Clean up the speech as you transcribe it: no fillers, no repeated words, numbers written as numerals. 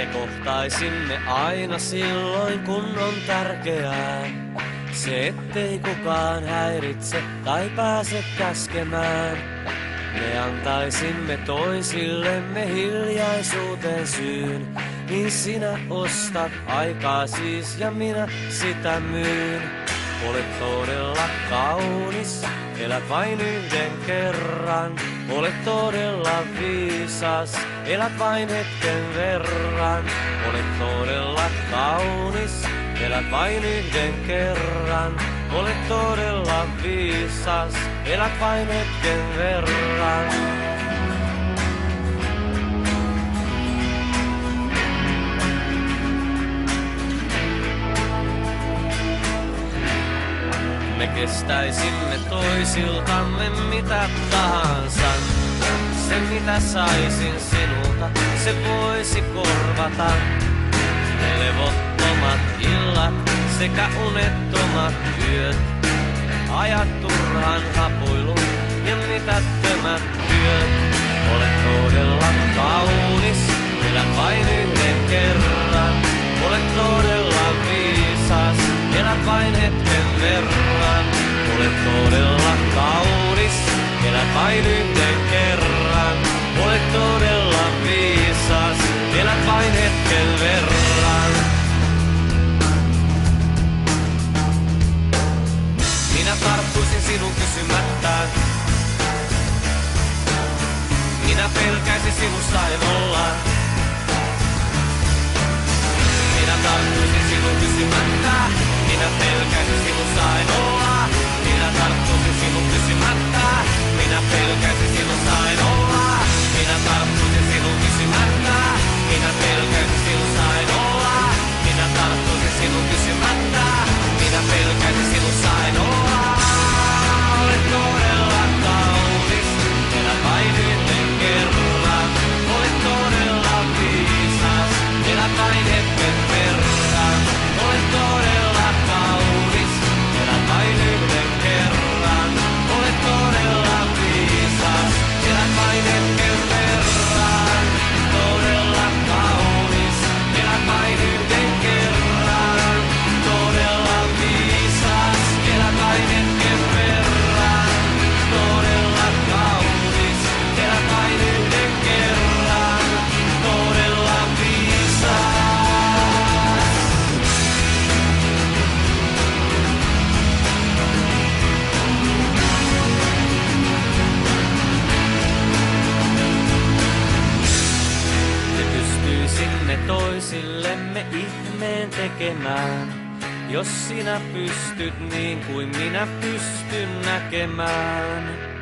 Me kohtaisimme aina silloin, kun on tärkeää. Se, ettei kukaan häiritse tai pääse käskemään. Me antaisimme toisillemme hiljaisuuteen syyn. Niin sinä ostat aikaa siis ja minä sitä myyn. Olet todella kaunis, elät vain yhden kerran. Olet todella viisas, elät vain hetken verran. Olet todella kaunis, elät vain yhden kerran. Olet todella viisas, elät vain hetken verran. Me kestäisimme toisiltamme mitä tahansa. Se mitä saisin sinulta, se voisi korvata. Ne levottomat illat sekä unettomat yöt. Ajat turhan hapuilun ja mitättömät työt. Olet todella kaunis, elät vain yhden kerran. Olet todella viisas, elät vain hetken verran. Olet todella kaunis, elät vain yhden kerran. Olet todella viisas, elät vain hetken verran. Minä tarttuisin sinun kysymättä. Minä pelkäisin sinussa en olla. Minä tarttuisin sinun kysymättä. Minä pelkäisin sinussa en olla. Minä tarttuisin sinun kysymättä. Minä pelkäisin sinussa en olla. Minä tarttuisin sinun kysymättä. Minä pelkäisin sinussa en olla. Minä tarttuisin sinun kysymättä. Minä pelkäisin sinussa en olla. Olet todella kaunis, elät vain yhden kerran. Olet todella viisas, elät vain hetken verran. Olet todella kaunis, elät vain yhden kerran. Olet todella viisas, elät vain hetken verran. Todella kaunis, elät vain yhden kerran. Todella viisas, elät vain hetken verran. Todella kaunis, elät vain yhden kerran. Todella viisas. Me pystyisimme toisillemme ihmeen tekemään. Jos sinä pystyt niin kuin minä pystyn näkemään.